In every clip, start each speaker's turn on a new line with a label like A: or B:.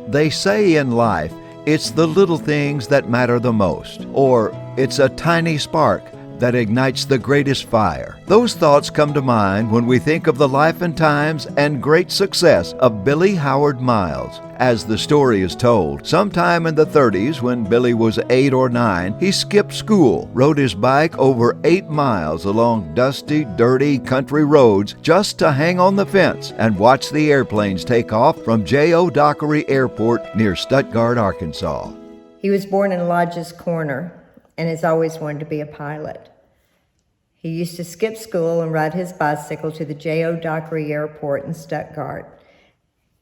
A: They say in life, it's the little things that matter the most, or it's a tiny spark that ignites the greatest fire. Those thoughts come to mind when we think of the life and times and great success of Billy Howard Miles. As the story is told, sometime in the 30s, when Billy was 8 or 9, he skipped school, rode his bike over 8 miles along dusty, dirty country roads just to hang on the fence and watch the airplanes take off from J.O. Dockery Airport near Stuttgart, Arkansas.
B: He was born in Lodge's Corner and has always wanted to be a pilot. He used to skip school and ride his bicycle to the J.O. Dockery Airport in Stuttgart.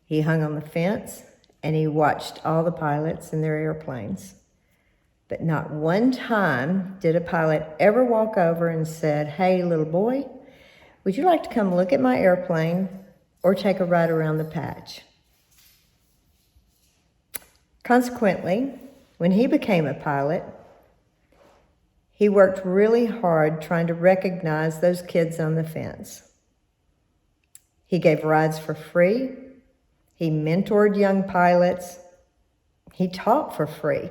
B: He hung on the fence and he watched all the pilots in their airplanes. But not one time did a pilot ever walk over and said, "Hey, little boy, would you like to come look at my airplane or take a ride around the patch?" Consequently, when he became a pilot, he worked really hard trying to recognize those kids on the fence. He gave rides for free. He mentored young pilots. He taught for free.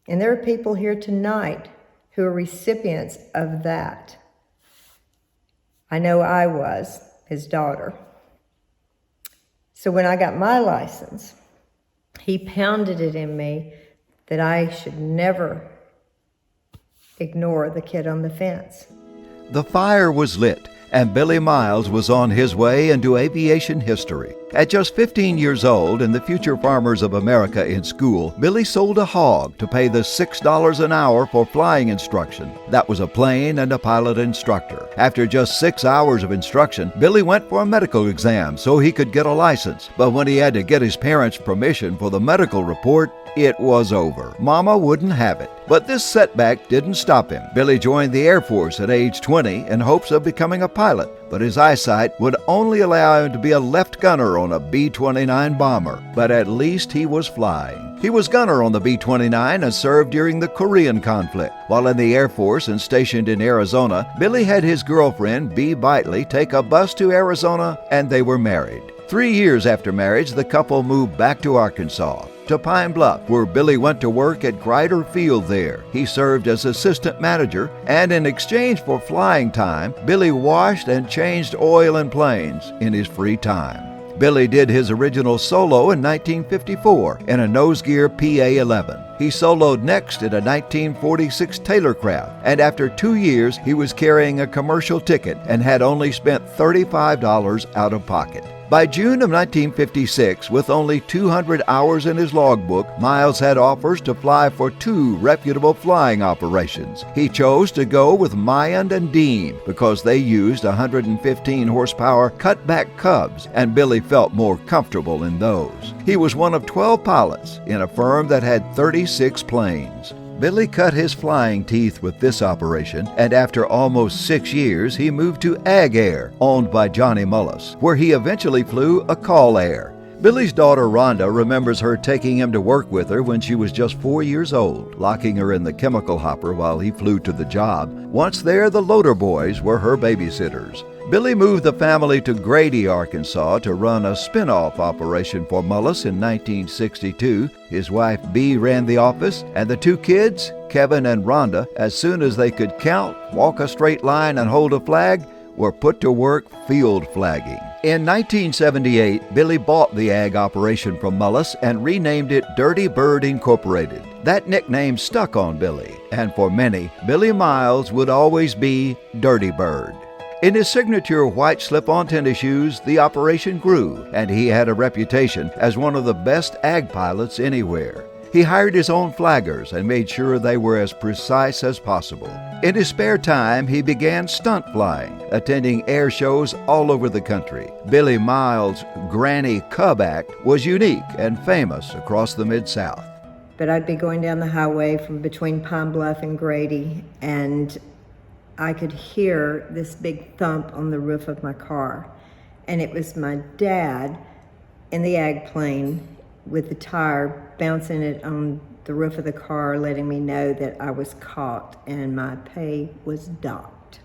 B: And there are people here tonight who are recipients of that. I know I was, his daughter. So when I got my license, he pounded it in me that I should never ignore the kid on the fence.
A: The fire was lit, and Billy Miles was on his way into aviation history. At just 15 years old and the future farmers of America in school, Billy sold a hog to pay the $6 an hour for flying instruction. That was a plane and a pilot instructor. After just 6 hours of instruction, Billy went for a medical exam so he could get a license. But when he had to get his parents' permission for the medical report, it was over. Mama wouldn't have it. But this setback didn't stop him. Billy joined the Air Force at age 20 in hopes of becoming a pilot, but his eyesight would only allow him to be a left gunner on a B-29 bomber. But at least he was flying. He was gunner on the B-29 and served during the Korean conflict. While in the Air Force and stationed in Arizona, Billy had his girlfriend, Bee Bitely, take a bus to Arizona, and they were married. 3 years after marriage, the couple moved back to Arkansas, to Pine Bluff, where Billy went to work at Grider Field there. He served as assistant manager, and in exchange for flying time, Billy washed and changed oil in planes in his free time. Billy did his original solo in 1954 in a nose gear PA-11. He soloed next in a 1946 Taylorcraft, and after 2 years, he was carrying a commercial ticket and had only spent $35 out of pocket. By June of 1956, with only 200 hours in his logbook, Miles had offers to fly for 2 reputable flying operations. He chose to go with Mayand and Dean because they used 115 horsepower cutback Cubs, and Billy felt more comfortable in those. He was one of 12 pilots in a firm that had 36 planes. Billy cut his flying teeth with this operation, and after almost 6 years, he moved to Ag Air, owned by Johnny Mullis, where he eventually flew a Call Air. Billy's daughter Rhonda remembers her taking him to work with her when she was just 4 years old, locking her in the chemical hopper while he flew to the job. Once there, the Loader boys were her babysitters. Billy moved the family to Grady, Arkansas to run a spin-off operation for Mullis in 1962. His wife Bee ran the office, and the 2 kids, Kevin and Rhonda, as soon as they could count, walk a straight line, and hold a flag, were put to work field flagging. In 1978, Billy bought the ag operation from Mullis and renamed it Dirty Bird Incorporated. That nickname stuck on Billy, and for many, Billy Miles would always be Dirty Bird. In his signature white slip-on tennis shoes, the operation grew, and he had a reputation as one of the best ag pilots anywhere. He hired his own flaggers and made sure they were as precise as possible. In his spare time, he began stunt flying, attending air shows all over the country. Billy Miles' Granny Cub Act was unique and famous across the Mid-South.
B: But I'd be going down the highway from between Pine Bluff and Grady, and I could hear this big thump on the roof of my car. And it was my dad in the ag plane with the tire bouncing it on the roof of the car, letting me know that I was caught and my pay was docked.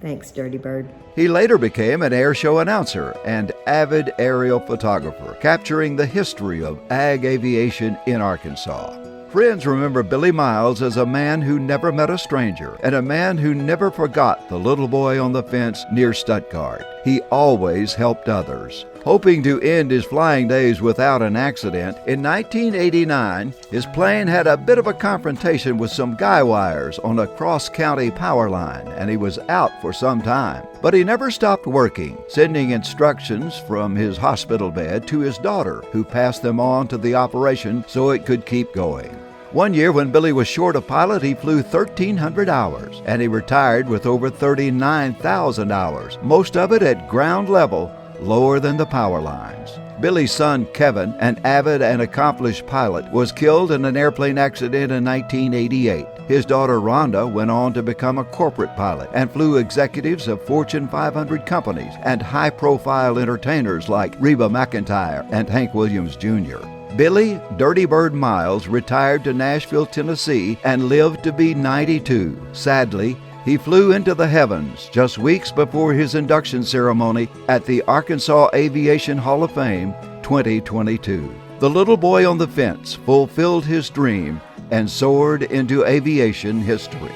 B: Thanks, Dirty Bird.
A: He later became an air show announcer and avid aerial photographer, capturing the history of ag aviation in Arkansas. Friends remember Billy Miles as a man who never met a stranger and a man who never forgot the little boy on the fence near Stuttgart. He always helped others. Hoping to end his flying days without an accident, in 1989, his plane had a bit of a confrontation with some guy wires on a cross-county power line, and he was out for some time. But he never stopped working, sending instructions from his hospital bed to his daughter, who passed them on to the operation so it could keep going. One year when Billy was short a pilot, he flew 1,300 hours, and he retired with over 39,000 hours, most of it at ground level, lower than the power lines. Billy's son, Kevin, an avid and accomplished pilot, was killed in an airplane accident in 1988. His daughter, Rhonda, went on to become a corporate pilot and flew executives of Fortune 500 companies and high-profile entertainers like Reba McEntire and Hank Williams Jr. Billy Dirty Bird Miles retired to Nashville, Tennessee, and lived to be 92. Sadly, he flew into the heavens just weeks before his induction ceremony at the Arkansas Aviation Hall of Fame 2022. The little boy on the fence fulfilled his dream and soared into aviation history.